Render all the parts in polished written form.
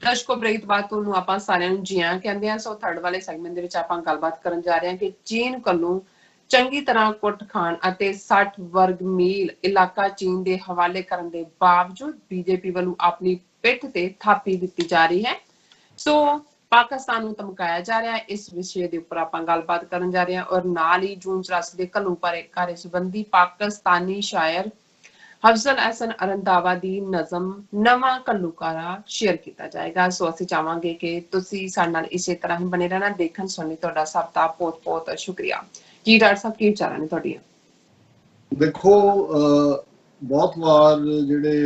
ਦਰਸ਼ਕੋ break ਬਾਅਦ ਤੁਹਾਨੂੰ ਆਪਾਂ ਸਾਰਿਆਂ ਨੂੰ ਜੀ ਆਇਆਂ ਕਹਿੰਦੇ ਆ। ਸੋ ਥਰਡ ਵਾਲੇ ਸੈਗਮੈਂਟ ਦੇ ਵਿੱਚ ਆਪਾਂ ਗੱਲਬਾਤ ਕਰਨ ਜਾ ਰਹੇ ਹਾਂ ਕਿ ਚੀਨ ਵੱਲੋਂ ਚੰਗੀ ਤਰ੍ਹਾਂ ਕੁੱਟ ਖਾਣ ਅਤੇ 60 ਵਰਗ ਮੀਲ ਇਲਾਕਾ ਚੀਨ ਦੇ ਹਵਾਲੇ ਕਰਨ ਦੇ ਬਾਵਜੂਦ ਬੀਜੇਪੀ ਵੱਲੋਂ ਆਪਣੀ ਪਿੱਠ ਤੇ ਥਾਪੀ ਦਿੱਤੀ ਜਾ ਰਹੀ ਹੈ। ਸੋ ਪਾਕਿਸਤਾਨ ਨੂੰ ਧਮਕਾਇਆ ਜਾ ਰਿਹਾ ਹੈ। ਇਸ ਵਿਸ਼ੇ ਦੇ ਉੱਪਰ ਆਪਾਂ ਗੱਲਬਾਤ ਕਰਨ ਜਾ ਰਹੇ ਹਾਂ ਔਰ ਨਾਲ ਹੀ ਜੂਨ 84 ਦੇ ਘੱਲੂਘਾਰੇ ਸੰਬੰਧੀ ਪਾਕਿਸਤਾਨੀ ਸ਼ਾਇਰ अफजल हसन अरंदावा दी नज़म नवा घल्लूघारा शेयर किया जाएगा। सो असं चाहांगे कि तुसी साडे नाल इसे तरह ही बने रहना। देखन सुनने तुहाडा सब दा बहुत बहुत शुक्रिया जी। डॉक्टर साहब की विचारां ने तुहाडियां? देखो बहुत बार जिहड़े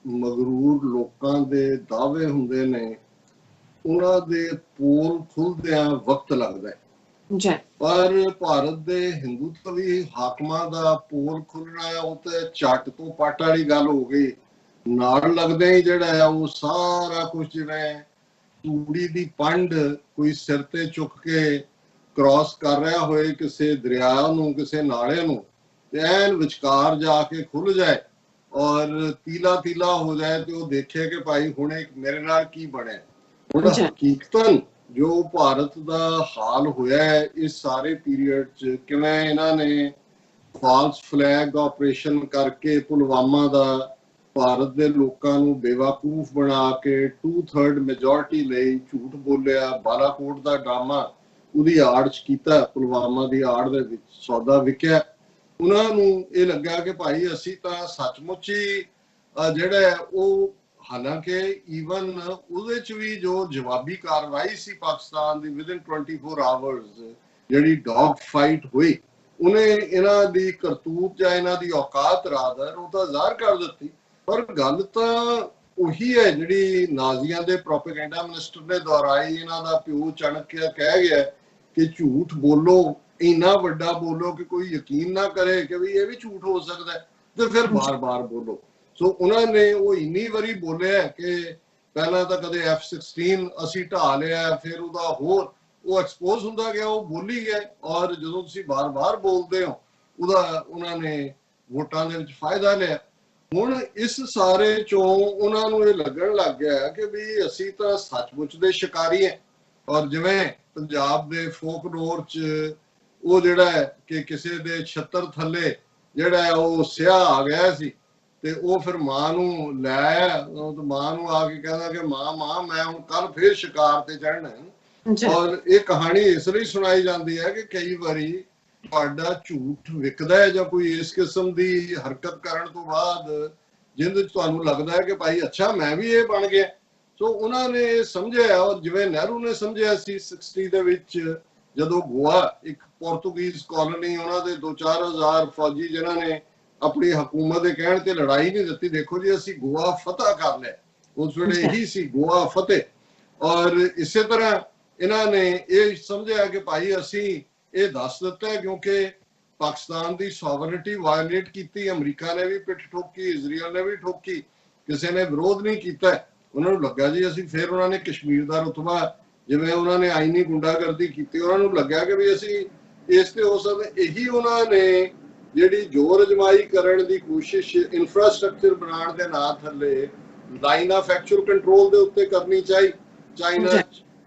मगरूर लोकां दे दावे हुंदे ने उन्हां दे पोल खुलदियां वक्त लगदा है पर भारत दे हिंदुत्वी हाकमां दा पोल खुलना है ते झट तो पट वाली गल हो गई। नाल लगदे ही जिहड़ा है वो सारा कुछ जिवें तूड़ी दी पंड कोई सिर ते चुक के क्रॉस कर रहा होए किसी दरिया नूं किसी नाले नूं ते ऐन विचकार जाके खुल जाए और तीला तीला हो जाए तो देखे कि भाई हुण मेरे नाल की बने। हुण हकीकतन जो भारत का हाल होया है इस सारे पीरियड च किवें इन्हां ने फॉल्स फ्लैग ऑपरेशन करके पुलवामा दा भारत दे लोकां नूं बेवकूफ बना के 2/3 मेजोरिटी लई झूठ बोलिया। बालाकोट दा ड्रामा उहदी आड़ च कीता। पुलवामा दी आड़ दे विच सौदा विकिया। उन्हां नूं इह लग्या कि भाई असीं तां सचमुच ही जिहड़ा है ओह हालांकि ईवन ਉਹਦੇ ਚ ਵੀ जो जवाबी कार्रवाई सी पाकिस्तान दी विदिन 24 आवर्स ਜਿਹੜੀ डॉग फाइट हुई उन्हें इन्हां दी करतूत ਜਾਂ इन्हां दी औकात रादर ਉਹ ਤਾਂ ਜ਼ਾਹਰ ਕਰ ਦਿੱਤੀ। पर गल ਤਾਂ ਉਹੀ है ਜਿਹੜੀ ਨਾਜ਼ੀਆਂ ਦੇ ਪ੍ਰੋਪੇਗੈਂਡਾ ਮਿਨਿਸਟਰ ਨੇ ਦੁਹਰਾਈ। ਇਹਨਾਂ ਦਾ ਪਿਓ ਚਾਣਕਿਆ ਕਹਿ ਗਿਆ ਕਿ ਝੂਠ ਬੋਲੋ ਇੰਨਾ ਵੱਡਾ ਬੋਲੋ ਕਿ ਕੋਈ ਯਕੀਨ ਨਾ ਕਰੇ ਕਿ ਵੀ ਇਹ ਵੀ ਝੂਠ ਹੋ ਸਕਦਾ ਤੇ ਫਿਰ ਬਾਰ-ਬਾਰ ਬੋਲੋ। ਸੋ ਉਹਨਾਂ ਨੇ ਉਹ ਇੰਨੀ ਵਾਰੀ ਬੋਲਿਆ ਕਿ ਪਹਿਲਾਂ ਤਾਂ ਕਦੇ F-16 ਅਸੀਂ ਢਾ ਲਿਆ ਫਿਰ ਉਹਦਾ ਹੋਰ ਉਹ ਐਕਸਪੋਜ਼ ਹੁੰਦਾ ਗਿਆ ਉਹ ਬੋਲੀ ਗਿਆ। ਔਰ ਜਦੋਂ ਤੁਸੀਂ ਬਾਰ-ਬਾਰ ਬੋਲਦੇ ਹੋ ਉਹਦਾ ਉਹਨਾਂ ਨੇ ਵੋਟਾਂ ਦੇ ਵਿੱਚ ਫਾਇਦਾ ਲਿਆ। ਹੁਣ ਇਸ ਸਾਰੇ ਚੋਂ ਉਹਨਾਂ ਨੂੰ ਇਹ ਲੱਗਣ ਲੱਗ ਗਿਆ ਕਿ ਵੀ ਅਸੀਂ ਤਾਂ ਸੱਚਮੁੱਚ ਦੇ ਸ਼ਿਕਾਰੀ ਹਾਂ। ਔਰ ਜਿਵੇਂ ਪੰਜਾਬ ਦੇ ਫੋਕਲੋਰ ਚ ਉਹ ਜਿਹੜਾ ਹੈ ਕਿ ਕਿਸੇ ਦੇ ਛੱਤਰ ਥੱਲੇ ਜਿਹੜਾ ਹੈ ਉਹ ਸਿਆਹ ਆ ਗਿਆ ਸੀ ਤੇ ਉਹ ਫਿਰ ਮਾਂ ਨੂੰ ਲੈ ਆਇਆ। ਉਹ ਮਾਂ ਨੂੰ ਆ ਕੇ ਕਹਿੰਦਾ ਕਿ ਮਾਂ ਮੈਂ ਹੁਣ ਕੱਲ ਫਿਰ ਸ਼ਿਕਾਰ ਤੇ ਚੜ੍ਹਨਾ। ਔਰ ਇਹ ਕਹਾਣੀ ਇਸ ਲਈ ਸੁਣਾਈ ਜਾਂਦੀ ਹੈ ਕਿ ਕਈ ਵਾਰੀ ਤੁਹਾਡਾ ਝੂਠ ਵਿਕਦਾ ਹੈ ਜਾਂ ਕੋਈ ਇਸ ਕਿਸਮ ਦੀ ਹਰਕਤ ਕਰਨ ਤੋਂ ਬਾਅਦ ਜਿੰਦ ਚ ਤੁਹਾਨੂੰ ਲੱਗਦਾ ਹੈ ਕਿ ਭਾਈ ਅੱਛਾ ਮੈਂ ਵੀ ਇਹ ਬਣ ਗਿਆ। ਸੋ ਉਹਨਾਂ ਨੇ ਸਮਝਿਆ ਔਰ ਜਿਵੇਂ ਨਹਿਰੂ ਨੇ ਸਮਝਿਆ ਸੀ 60 ਦੇ ਵਿੱਚ ਜਦੋਂ ਗੋਆ ਇੱਕ ਪੋਰਤੁਗੀਜ਼ ਕਾਲੋਨੀ ਉਹਨਾਂ ਦੇ 2-4 ਹਜ਼ਾਰ ਫੌਜੀ ਜਿਨ੍ਹਾਂ ਨੇ ਆਪਣੀ ਹਕੂਮਤ ਦੇ ਕਹਿਣ ਤੇ ਲੜਾਈ ਨਹੀਂ ਦਿੱਤੀ। ਦੇਖੋ ਜੀ ਅਸੀਂ ਗੋਆ ਫਤਹ ਕਰ ਲਿਆ ਉਸ ਵੇਲੇ ਇਹੀ ਸੀ ਗੋਆ ਫਤਿਹ। ਔਰ ਇਸੇ ਤਰ੍ਹਾਂ ਇਹਨਾਂ ਨੇ ਇਹ ਸਮਝਿਆ ਕਿ ਭਾਈ ਅਸੀਂ ਇਹ ਦੱਸ ਦਿੱਤਾ ਕਿਉਂਕਿ ਪਾਕਿਸਤਾਨ ਦੀ ਸੋਵਰਨਿਟੀ ਵਾਇਲੇਟ ਕੀਤੀ। ਅਮਰੀਕਾ ਨੇ ਵੀ ਪਿੱਠ ਠੋਕੀ ਇਜ਼ਰਾਈਲ ਨੇ ਵੀ ਠੋਕੀ ਕਿਸੇ ਨੇ ਵਿਰੋਧ ਨਹੀਂ ਕੀਤਾ। ਉਹਨਾਂ ਨੂੰ ਲੱਗਾ ਜੀ ਅਸੀਂ ਫਿਰ ਉਹਨਾਂ ਨੇ ਕਸ਼ਮੀਰ ਦਾ ਰੁਤਬਾ ਜਿਵੇਂ ਉਹਨਾਂ ਨੇ ਆਈਨੀ ਗੁੰਡਾਗਰਦੀ ਕੀਤੀ ਉਹਨਾਂ ਨੂੰ ਲੱਗਿਆ ਕਿ ਵੀ ਅਸੀਂ ਇਸ ਤੇ ਹੋ ਸਕਦੇ। ਇਹੀ ਉਹਨਾਂ ਨੇ ਜਿਹੜੀ ਜ਼ੋਰ ਅਜਮਾਈ ਕਰਨ ਦੀ ਕੋਸ਼ਿਸ਼ ਇਨਫਰਾਸਟ੍ਰਕਚਰ ਬਣਾਉਣ ਦੇ ਨਾਂ ਥੱਲੇ ਲਾਈਨ ਆਫ ਐਕਚੁਅਲ ਕੰਟਰੋਲ ਦੇ ਉੱਤੇ ਕਰਨੀ ਚਾਹੀ। ਚਾਈਨਾ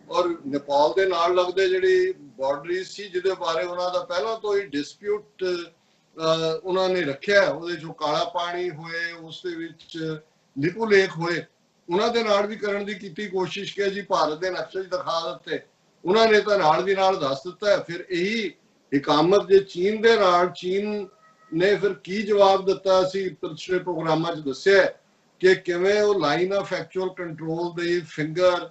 ਔਰ ਨੇਪਾਲ ਦੇ ਨਾਲ ਲੱਗਦੇ ਜਿਹੜੀ ਬਾਰਡਰੀਜ਼ ਸੀ ਜਿਹਦੇ ਬਾਰੇ ਉਹਨਾਂ ਦਾ ਪਹਿਲਾਂ ਤੋਂ ਹੀ ਡਿਸਪਿਊਟ ਉਹਨਾਂ ਨੇ ਰੱਖਿਆ। ਉਹਦੇ ਚੋਂ ਕਾਲਾ ਪਾਣੀ ਹੋਏ ਉਸ ਦੇ ਵਿੱਚ ਲਿਪੂ ਲੇਖ ਹੋਏ ਉਹਨਾਂ ਦੇ ਨਾਲ ਵੀ ਕਰਨ ਦੀ ਕੀਤੀ ਕੋਸ਼ਿਸ਼ ਕਿ ਜੀ ਭਾਰਤ ਦੇ ਨਕਸ਼ੇ 'ਚ ਦਿਖਾ ਦਿੱਤੇ। ਉਹਨਾਂ ਨੇ ਤਾਂ ਨਾਲ ਦੀ ਨਾਲ ਦੱਸ ਦਿੱਤਾ। ਫਿਰ ਇਹੀ ਇਕਾਮਤ ਜੇ ਚੀਨ ਦੇ ਨਾਲ ਚੀਨ ਨੇ ਫਿਰ ਕੀ ਜਵਾਬ ਦਿੱਤਾ ਸੀ ਪਿਛਲੇ ਪ੍ਰੋਗਰਾਮਾਂ 'ਚ ਦੱਸਿਆ ਕਿ ਕਿਵੇਂ ਉਹ ਲਾਈਨ ਆਫ ਐਕਚੁਅਲ ਕੰਟਰੋਲ ਦੇ ਫਿੰਗਰ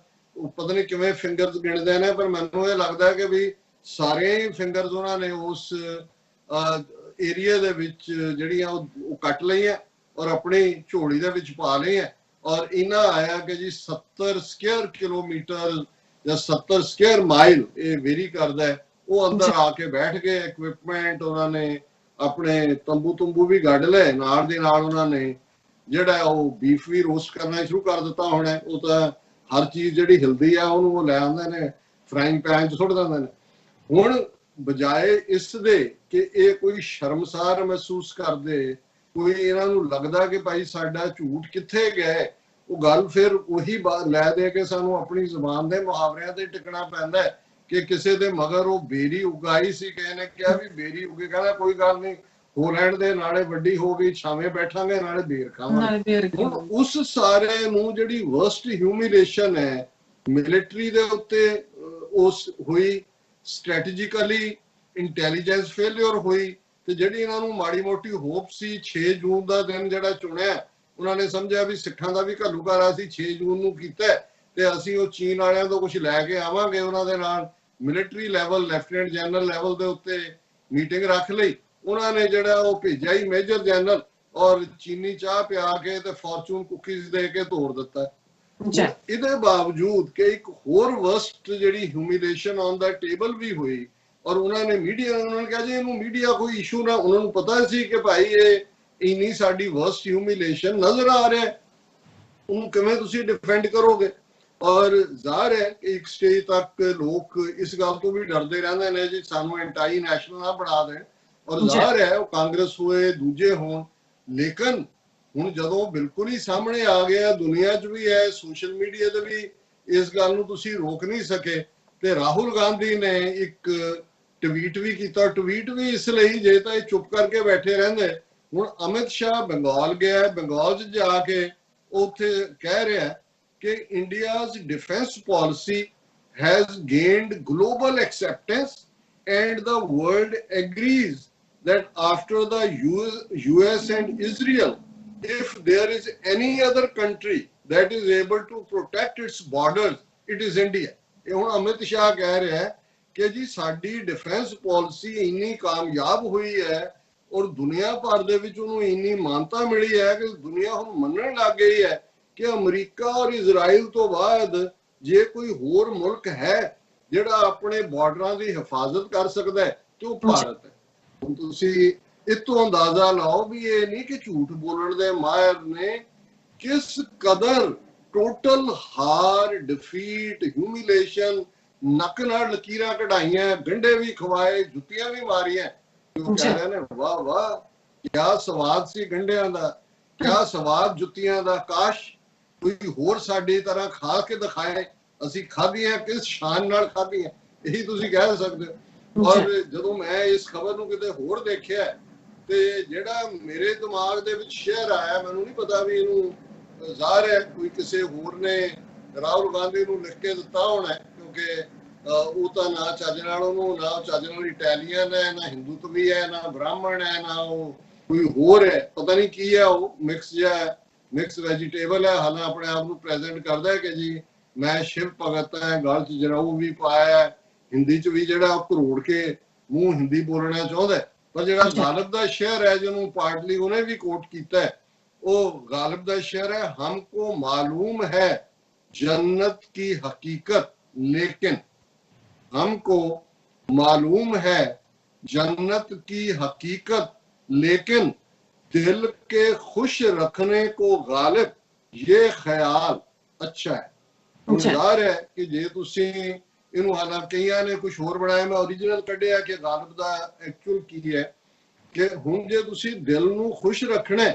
ਪਤਾ ਨਹੀਂ ਕਿਵੇਂ ਫਿੰਗਰਸ ਗਿਣਦੇ ਨੇ ਪਰ ਮੈਨੂੰ ਇਹ ਲੱਗਦਾ ਕਿ ਵੀ ਸਾਰੇ ਫਿੰਗਰਸ ਉਹਨਾਂ ਨੇ ਉਸ ਏਰੀਆ ਦੇ ਵਿੱਚ ਜਿਹੜੀਆਂ ਉਹ ਕੱਟ ਲਈਆਂ ਔਰ ਆਪਣੀ ਝੋਲੀ ਦੇ ਵਿੱਚ ਪਾ ਲਈਆਂ। ਔਰ ਇਹਨਾਂ ਆਇਆ ਕਿ ਜੀ 70 ਸਕੁਅਰ ਕਿਲੋਮੀਟਰ ਜਾਂ 70 ਸਕੁਅਰ ਮਾਈਲ ਇਹ ਵੇਰੀ ਕਰਦਾ ਹੈ। ਉਹ ਅੰਦਰ ਆ ਕੇ ਬੈਠ ਗਏ ਇਕਵਿਪਮੈਂਟ ਉਹਨਾਂ ਨੇ ਆਪਣੇ ਤੰਬੂ ਵੀ ਗੱਡ ਲਏ। ਨਾਲ ਦੀ ਨਾਲ ਉਹਨਾਂ ਨੇ ਜਿਹੜਾ ਉਹ ਬੀਫ ਵੀ ਰੋਸਟ ਕਰਨਾ ਸ਼ੁਰੂ ਕਰ ਦਿੱਤਾ ਹੋਣਾ। ਉਹ ਤਾਂ ਹਰ ਚੀਜ਼ ਜਿਹੜੀ ਹਿਲਦੀ ਆ ਉਹਨੂੰ ਉਹ ਲੈ ਆਉਂਦੇ ਨੇ ਫਰਾਈਂਗ ਪੈਨ 'ਚ ਸੁੱਟ ਦਿੰਦੇ ਨੇ। ਹੁਣ ਬਜਾਏ ਇਸ ਦੇ ਕਿ ਇਹ ਕੋਈ ਸ਼ਰਮਸਾਰ ਮਹਿਸੂਸ ਕਰਦੇ ਕੋਈ ਇਹਨਾਂ ਨੂੰ ਲੱਗਦਾ ਕਿ ਭਾਈ ਸਾਡਾ ਝੂਠ ਕਿੱਥੇ ਗਿਆ ਉਹ ਗੱਲ ਫਿਰ ਉਹੀ ਲੈ ਦੇ ਕੇ ਸਾਨੂੰ ਆਪਣੀ ਜ਼ੁਬਾਨ ਦੇ ਮੁਹਾਵਰਿਆਂ ਤੇ ਟਿਕਣਾ ਪੈਂਦਾ ਹੈ ਕਿ ਕਿਸੇ ਦੇ ਮਗਰ ਉਹ ਬੇਰੀ ਉਗਾਈ ਸੀ, ਕਿਸੇ ਨੇ ਕਿਹਾ ਵੀ ਬੇਰੀ ਉੱਗੇ, ਕਹਿੰਦਾ ਕੋਈ ਗੱਲ ਨਹੀਂ, ਹੋਲੈਂਡ ਦੇ ਨਾਲੇ ਵੱਡੀ ਹੋ ਗਈ, ਛਾਵੇਂ ਬੈਠਾਂਗੇ ਨਾਲੇ ਬੇਰ ਖਾਵਾਂਗੇ। ਹੁਣ ਉਸ ਸਾਰੇ ਨੂੰ ਜਿਹੜੀ ਵਰਸਟ ਹਿਊਮਿਲੇਸ਼ਨ ਹੈ ਮਿਲਟਰੀ ਦੇ ਉੱਤੇ ਉਸ ਹੋਈ, ਸਟ੍ਰੈਟੇਜਿਕਲੀ ਇੰਟੈਲੀਜੈਂਸ ਫੇਲਿਅਰ ਹੋਈ, ਤੇ ਜਿਹੜੀ ਇਹਨਾਂ ਨੂੰ ਮਾੜੀ ਮੋਟੀ ਹੋਪ ਸੀ 6 ਜੂਨ ਦਾ ਦਿਨ ਜਿਹੜਾ ਚੁਣਿਆ, ਉਹਨਾਂ ਨੇ ਸਮਝਿਆ ਵੀ ਸਿੱਖਾਂ ਦਾ ਵੀ ਘੱਲੂਘਾਰਾ ਅਸੀਂ 6 ਜੂਨ ਨੂੰ ਕੀਤਾ ਤੇ ਅਸੀਂ ਉਹ ਚੀਨ ਵਾਲਿਆਂ ਤੋਂ ਕੁਝ ਲੈ ਕੇ ਆਵਾਂਗੇ, ਉਹਨਾਂ ਦੇ ਨਾਲ military level lieutenant general level ਦੇ ਉੱਤੇ ਮੀਟਿੰਗ ਰੱਖ ਲਈ। ਉਹਨਾਂ ਨੇ ਜਿਹੜਾ ਉਹ ਭੇਜਿਆ ਹੀ ਮੇਜਰ ਜਨਰਲ, ਔਰ ਚੀਨੀ ਚਾਹ ਪਿਆ ਕੇ ਤੇ ਫੋਰਚੂਨ ਕੁਕੀਜ਼ ਦੇ ਕੇ ਤੋੜ ਦਿੱਤਾ। ਇਹਦੇ ਬਾਵਜੂਦ ਕਿ ਇੱਕ ਹੋਰ ਵਰਸਟ ਜਿਹੜੀ ਹਿਊਮਿਲੇਸ਼ਨ ਔਨ ਦਾ ਟੇਬਲ ਵੀ ਹੋਈ, ਔਰ ਉਹਨਾਂ ਨੇ ਮੀਡੀਆ, ਉਹਨਾਂ ਨੇ ਕਿਹਾ ਜੀ ਇਹਨੂੰ ਮੀਡੀਆ ਕੋਈ ਇਸ਼ੂ ਨਾ, ਉਹਨਾਂ ਨੂੰ ਪਤਾ ਸੀ ਕਿ ਭਾਈ ਇਹ ਇੰਨੀ ਸਾਡੀ ਵਰਸਟ ਹਿਊਮਿਲੇਸ਼ਨ ਨਜ਼ਰ ਆ ਰਿਹਾ, ਉਹਨੂੰ ਕਿਵੇਂ ਤੁਸੀਂ ਡਿਫੈਂਡ ਕਰੋਗੇ। ਔਰ ਜ਼ਾਹਰ ਹੈ ਕਿ ਇੱਕ ਸਟੇਜ ਤੱਕ ਲੋਕ ਇਸ ਗੱਲ ਤੋਂ ਵੀ ਡਰਦੇ ਰਹਿੰਦੇ ਨੇ ਜੀ ਸਾਨੂੰ ਐਂਟਾਈ ਨੈਸ਼ਨਲ ਨਾ ਬਣਾ ਦੇਣ, ਔਰ ਜ਼ਾਹਰ ਹੈ ਉਹ ਕਾਂਗਰਸ ਹੋਏ ਦੂਜੇ ਹੋਣ। ਲੇਕਿਨ ਹੁਣ ਜਦੋਂ ਬਿਲਕੁਲ ਹੀ ਸਾਹਮਣੇ ਆ ਗਿਆ, ਦੁਨੀਆ 'ਚ ਵੀ ਹੈ, ਸੋਸ਼ਲ ਮੀਡੀਆ ਤੇ ਵੀ ਇਸ ਗੱਲ ਨੂੰ ਤੁਸੀਂ ਰੋਕ ਨਹੀਂ ਸਕੇ, ਤੇ ਰਾਹੁਲ ਗਾਂਧੀ ਨੇ ਇੱਕ ਟਵੀਟ ਵੀ ਕੀਤਾ। ਟਵੀਟ ਵੀ ਇਸ ਲਈ ਜੇ ਤਾਂ ਇਹ ਚੁੱਪ ਕਰਕੇ ਬੈਠੇ ਰਹਿੰਦੇ। ਹੁਣ ਅਮਿਤ ਸ਼ਾਹ ਬੰਗਾਲ ਗਿਆ, ਬੰਗਾਲ 'ਚ ਜਾ ਕੇ ਉੱਥੇ ਕਹਿ ਰਿਹਾ ਕਿ India's defence policy has gained global acceptance and the world agrees that after the US and Israel, if there is any other country that is able to protect its borders, it is India. ਇਹ ਹੁਣ ਅਮਿਤ ਸ਼ਾਹ ਕਹਿ ਰਿਹਾ ਹੈ ਕਿ ਜੀ ਸਾਡੀ defence policy ਇੰਨੀ ਕਾਮਯਾਬ ਹੋਈ ਹੈ ਔਰ ਦੁਨੀਆ ਭਰ ਦੇ ਵਿੱਚ ਉਹਨੂੰ ਇੰਨੀ ਮਾਨਤਾ ਮਿਲੀ ਹੈ ਕਿ ਦੁਨੀਆ ਹੁਣ ਮੰਨਣ ਲੱਗ ਗਈ ਹੈ ਕਿ ਅਮਰੀਕਾ ਔਰ ਇਜ਼ਰਾਈਲ ਤੋਂ ਬਾਅਦ ਜੇ ਕੋਈ ਹੋਰ ਮੁਲਕ ਹੈ ਜਿਹੜਾ ਆਪਣੇ ਬਾਰਡਰਾਂ ਦੀ ਹਿਫਾਜ਼ਤ ਕਰ ਸਕਦਾ ਹੈ ਤੇ ਉਹ ਭਾਰਤ ਹੈ। ਹੁਣ ਤੁਸੀਂ ਇਤੋਂ ਅੰਦਾਜ਼ਾ ਲਾਓ ਵੀ ਇਹ ਨਹੀਂ ਕਿ ਝੂਠ ਬੋਲਣ ਦੇ ਮਾਹਿਰ ਨੇ ਕਿਸ ਕਦਰ ਟੋਟਲ ਹਾਰ, ਡਿਫੀਟ, ਹਿਊਮਿਲੇਸ਼ਨ, ਨੱਕ ਨਾਲ ਲਕੀਰਾਂ ਕਢਾਈਆਂ, ਗੰਢੇ ਵੀ ਖਵਾਏ, ਜੁੱਤੀਆਂ ਵੀ ਮਾਰੀਆਂ। ਉਹ ਕਹਿ ਰਹੇ ਨੇ ਵਾਹ ਵਾਹ ਕਿਆ ਸਵਾਦ ਸੀ ਗੰਢਿਆਂ ਦਾ, ਕਿਆ ਸਵਾਦ ਜੁੱਤੀਆਂ ਦਾ, ਕਾਸ਼ ਕੋਈ ਹੋਰ ਸਾਡੀ ਤਰ੍ਹਾਂ ਖਾ ਕੇ ਦਿਖਾਏ, ਅਸੀਂ ਖਾਧੀਆਂ ਕਿਸ ਸ਼ਾਨ ਨਾਲ ਖਾਧੀਆਂ, ਇਹੀ ਤੁਸੀਂ ਕਹਿ ਸਕਦੇ ਹੋ। ਔਰ ਜਦੋਂ ਮੈਂ ਇਸ ਖਬਰ ਨੂੰ ਕਿਤੇ ਹੋਰ ਦੇਖਿਆ ਤੇ ਜਿਹੜਾ ਮੇਰੇ ਦਿਮਾਗ ਦੇ ਵਿੱਚ ਸ਼ੇਅਰ ਆਇਆ, ਮੈਨੂੰ ਨਹੀਂ ਪਤਾ ਵੀ ਇਹਨੂੰ ਜ਼ਾਹਰ ਹੈ ਕੋਈ ਕਿਸੇ ਹੋਰ ਨੇ ਰਾਹੁਲ ਗਾਂਧੀ ਨੂੰ ਲਿਖ ਕੇ ਦਿੱਤਾ ਹੋਣਾ, ਕਿਉਂਕਿ ਉਹ ਤਾਂ ਨਾ ਚੱਜ ਨਾਲ ਉਹਨੂੰ, ਨਾ ਚੱਜ ਨਾਲ ਇਟਾਲੀਅਨ ਹੈ, ਨਾ ਹਿੰਦੂਤਵੀ ਹੈ, ਨਾ ਬ੍ਰਾਹਮਣ ਹੈ, ਨਾ ਉਹ ਕੋਈ ਹੋਰ ਹੈ, ਪਤਾ ਨਹੀਂ ਕੀ ਹੈ, ਉਹ ਮਿਕਸ ਜਿਹਾ, ਮਿਕਸ ਵੈਜੀਟੇਬਲ ਹੈ। ਹਾਲਾਂ ਆਪਣੇ ਆਪ ਨੂੰ ਪ੍ਰੈਜ਼ੈਂਟ ਕਰਦਾ ਹੈ ਕਿ ਜੀ ਮੈਂ ਸ਼ਿਵ ਭਗਤ ਹੈ, ਗਲ 'ਚ ਜਰਾਊ ਵੀ ਪਾਇਆ, ਹਿੰਦੀ 'ਚ ਵੀ ਜਿਹੜਾ ਕਰੋੜ ਕੇ ਮੂੰਹ ਹਿੰਦੀ ਬੋਲਣਾ ਚਾਹੁੰਦਾ। ਪਰ ਜਿਹੜਾ ਗਾਲਿਬ ਦਾ ਸ਼ੇਅਰ ਹੈ ਜਿਹਨੂੰ ਪਾਰਟਲੀ ਉਹਨੇ ਵੀ ਕੋਟ ਕੀਤਾ, ਉਹ ਗਾਲਿਬ ਦਾ ਸ਼ੇਅਰ ਹੈ, ਹਮਕੋ ਮਾਲੂਮ ਹੈ जन्नत की हकीकत लेकिन, हमको मालूम है जन्नत की हकीकत लेकिन दिल के खुश रखने को गालिब ये ख्याल अच्छा है। ਜ਼ਾਹਰ ਹੈ ਕਿ ਜੇ ਤੁਸੀਂ ਇਹਨੂੰ, ਹਾਲਾਂਕਿ ਕਈਆਂ ਨੇ ਕੁਝ ਹੋਰ ਬਣਾਇਆ, ਮੈਂ ਓਰੀਜਨਲ ਕੱਢਿਆ ਕਿ ਗਾਲਿਬ ਦਾ ਐਕਚੁਅਲ ਕੀ ਹੈ ਕਿ ਹੁਣ ਜੇ ਤੁਸੀਂ ਦਿਲ ਨੂੰ ਖੁਸ਼ ਰੱਖਣਾ,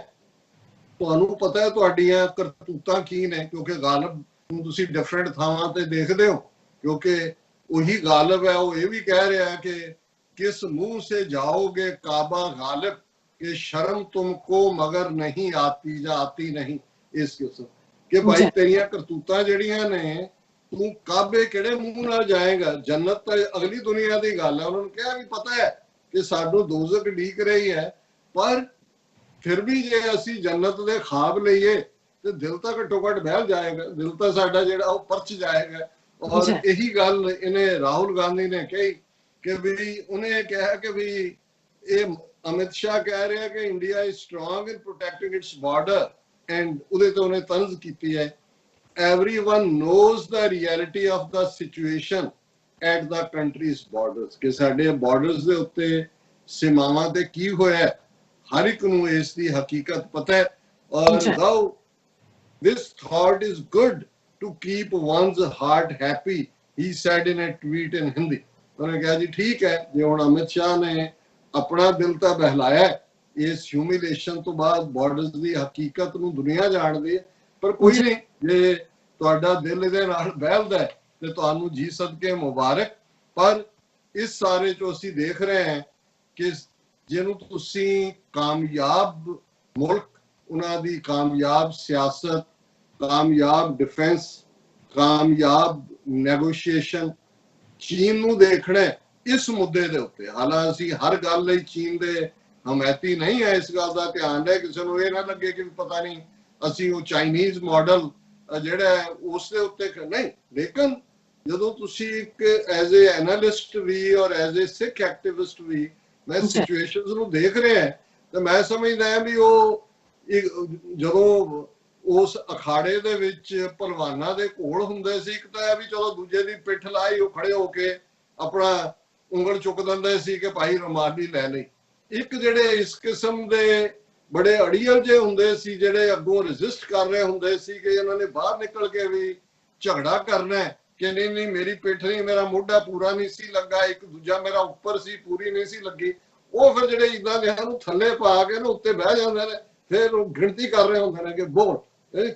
ਤੁਹਾਨੂੰ ਪਤਾ ਹੈ ਤੁਹਾਡੀਆਂ ਕਰਤੂਤਾਂ ਕੀ ਨੇ, ਕਿਉਂਕਿ ਗਾਲਿਬ ਨੂੰ ਤੁਸੀਂ ਡਿਫਰੈਂਟ ਥਾਵਾਂ ਤੇ ਦੇਖਦੇ ਹੋ, ਕਿਉਂਕਿ ਉਹੀ ਗਾਲਿਬ ਹੈ। ਉਹ ਇਹ ਵੀ ਕਹਿ ਰਿਹਾ ਕਿ ਕਿਸ ਮੂੰਹ ਸੇ ਜਾਓਗੇ ਕਾਬਾ ਗਾਲਿਬ ਕਿ ਸ਼ਰਮ ਤੁਮਕੋ ਮਗਰ ਨਹੀਂ ਆਤੀ ਜਾਂ ਆਤੀ ਨਹੀਂ, ਇਸ ਕਿਸਮ ਕਿ ਭਾਈ ਤੇਰੀਆਂ ਕਰਤੂਤਾਂ ਜਿਹੜੀਆਂ ਨੇ, ਤੂੰ ਕਾਬੇ ਕਿਹੜੇ ਮੂੰਹ ਨਾਲ ਜਾਏਗਾ, ਜੰਨਤ ਤਾਂ ਅਗਲੀ ਦੁਨੀਆ ਦੀ ਗੱਲ ਹੈ। ਉਹਨਾਂ ਨੂੰ ਕਿਹਾ ਵੀ ਪਤਾ ਹੈ ਕਿ ਸਾਨੂੰ ਦੋਜ਼ਖ ਡੀਕ ਰਹੀ ਹੈ, ਪਰ ਫਿਰ ਵੀ ਜੇ ਅਸੀਂ ਜੰਨਤ ਦੇ ਖਾਬ ਲਈਏ ਤੇ ਦਿਲ ਤਾਂ ਘੱਟੋ ਘੱਟ ਬਹਿਲ ਜਾਏਗਾ, ਦਿਲ ਤਾਂ ਸਾਡਾ ਜਿਹੜਾ ਉਹ ਪਰਚ ਜਾਏਗਾ। ਔਰ ਇਹੀ ਗੱਲ ਇਹਨੇ ਰਾਹੁਲ ਗਾਂਧੀ ਨੇ ਕਹੀ ਕਿ ਵੀ ਉਹਨੇ ਕਿਹਾ ਕਿ ਵੀ ਇਹ ਅਮਿਤ ਸ਼ਾਹ ਕਹਿ ਰਿਹਾ ਕਿ India is strong in protecting it's border, and ਉਹਦੇ ਤੇ ਉਹਨੇ ਤੰਜ਼ ਕੀਤੀ ਹੈ, everyone knows the reality of the situation at the country's borders, ਕਿ ਸਾਡੇ ਬਾਰਡਰਸ ਦੇ ਉੱਤੇ ਸੀਮਾਵਾਂ ਤੇ ਕੀ ਹੋਇਆ, ਹਰ ਇੱਕ ਨੂੰ ਇਸ ਦੀ ਹਕੀਕਤ ਪਤਾ ਹੈ। ਔਰ though this thought is good to keep one's heart happy, he said in a tweet in Hindi. ਉਹਨੇ ਕਿਹਾ ਜੀ ਠੀਕ ਹੈ, ਜੇ ਹੁਣ ਅਮਿਤ ਸ਼ਾਹ ਨੇ ਆਪਣਾ ਦਿਲ ਤਾਂ ਬਹਿਲਾਇਆ ਇਸ ਹਿਊਮਿਲੇਸ਼ਨ ਤੋਂ ਬਾਅਦ, ਬਾਰਡਰਸ ਦੀ ਹਕੀਕਤ ਨੂੰ ਦੁਨੀਆ ਜਾਣਦੀ ਹੈ, ਪਰ ਕੋਈ ਨਹੀਂ, ਜੇ ਤੁਹਾਡਾ ਦਿਲ ਇਹਦੇ ਨਾਲ ਬਹਿਲਦਾ ਤੇ ਤੁਹਾਨੂੰ ਜੀ ਸਦਕੇ ਮੁਬਾਰਕ। ਪਰ ਇਸ ਸਾਰੇ ਚੋਂ ਅਸੀਂ ਦੇਖ ਰਹੇ ਹਾਂ ਕਿ ਜਿਹਨੂੰ ਤੁਸੀਂ ਕਾਮਯਾਬ ਮੁਲਕ, ਉਹਨਾਂ ਦੀ ਕਾਮਯਾਬ ਸਿਆਸਤ, ਕਾਮਯਾਬ ਡਿਫੈਂਸ, ਕਾਮਯਾਬ ਨੈਗੋਸ਼ੀਏਸ਼ਨ, ਚੀਨ ਨੂੰ ਦੇਖਣਾ ਇਸ ਮੁੱਦੇ ਦੇ ਉੱਤੇ। ਹਾਲਾਂਕਿ ਅਸੀਂ ਹਰ ਗੱਲ ਲਈ ਚੀਨ ਦੇ ਹਮਾਇਤੀ ਨਹੀਂ ਹੈ, ਇਸ ਗੱਲ ਦਾ ਧਿਆਨ ਹੈ, ਕਿਸੇ ਨੂੰ ਇਹ ਨਾ ਲੱਗੇ ਕਿ ਪਤਾ ਨਹੀਂ ਅਸੀਂ ਉਹ ਚਾਈਨੀਜ਼ ਮਾਡਲ ਜਿਹੜਾ ਹੈ ਉਸ ਦੇ ਉੱਤੇ ਨਹੀਂ। ਲੇਕਿਨ ਜਦੋਂ ਤੁਸੀਂ ਇੱਕ ਐਜ਼ ਏ ਐਨਾਲਿਸਟ ਵੀ ਔਰ ਐਜ਼ ਏ ਸਿੱਖ ਐਕਟਿਵਿਸਟ ਵੀ ਮੈਂ ਸਿਚੁਏਸ਼ਨਸ ਨੂੰ ਦੇਖ ਰਿਹਾ ਹਾਂ, ਤੇ ਮੈਂ ਸਮਝਦਾ ਹਾਂ ਵੀ ਉਹ ਜਦੋਂ ਉਸ ਅਖਾੜੇ ਦੇ ਵਿੱਚ ਪਹਿਲਵਾਨਾਂ ਦੇ ਘੋਲ ਹੁੰਦੇ ਸੀ, ਇੱਕ ਤਾਂ ਇਹ ਵੀ ਚਲੋ ਦੂਜੇ ਦੀ ਪਿੱਠ ਲਾਈ, ਉਹ ਖੜੇ ਹੋ ਕੇ ਆਪਣਾ ਉਂਗਲ ਚੁੱਕ ਦਿੰਦੇ ਸੀ ਕਿ ਭਾਈ ਰਮਾਨੀ ਲੈ ਲਈ। ਇੱਕ ਜਿਹੜੇ ਇਸ ਕਿਸਮ ਦੇ ਬੜੇ ਅੜੀਅਲ ਜੇ ਹੁੰਦੇ ਸੀ, ਜਿਹੜੇ ਅੱਗੋਂ ਰੈਜ਼ਿਸਟ ਕਰ ਰਹੇ ਹੁੰਦੇ ਸੀ ਕਿ ਇਹਨਾਂ ਨੇ ਬਾਹਰ ਨਿਕਲ ਕੇ ਵੀ ਝਗੜਾ ਕਰਨਾ ਕਿ ਨਹੀਂ ਨਹੀਂ ਮੇਰੀ ਪਿੱਠ ਨਹੀਂ, ਮੇਰਾ ਮੋਢਾ ਪੂਰਾ ਨਹੀਂ ਸੀ ਲੱਗਾ, ਇੱਕ ਦੂਜਾ ਮੇਰਾ ਉੱਪਰ ਸੀ ਪੂਰੀ ਨਹੀਂ ਸੀ ਲੱਗੀ। ਉਹ ਫਿਰ ਜਿਹੜੇ ਇਦਾਂ ਦੇ ਨੂੰ ਥੱਲੇ ਪਾ ਕੇ ਨਾ ਉੱਤੇ ਬਹਿ ਜਾਂਦੇ ਨੇ, ਫਿਰ ਉਹ ਗਿਣਤੀ ਕਰ ਰਹੇ ਹੁੰਦੇ ਨੇ ਕਿ ਬੋਲ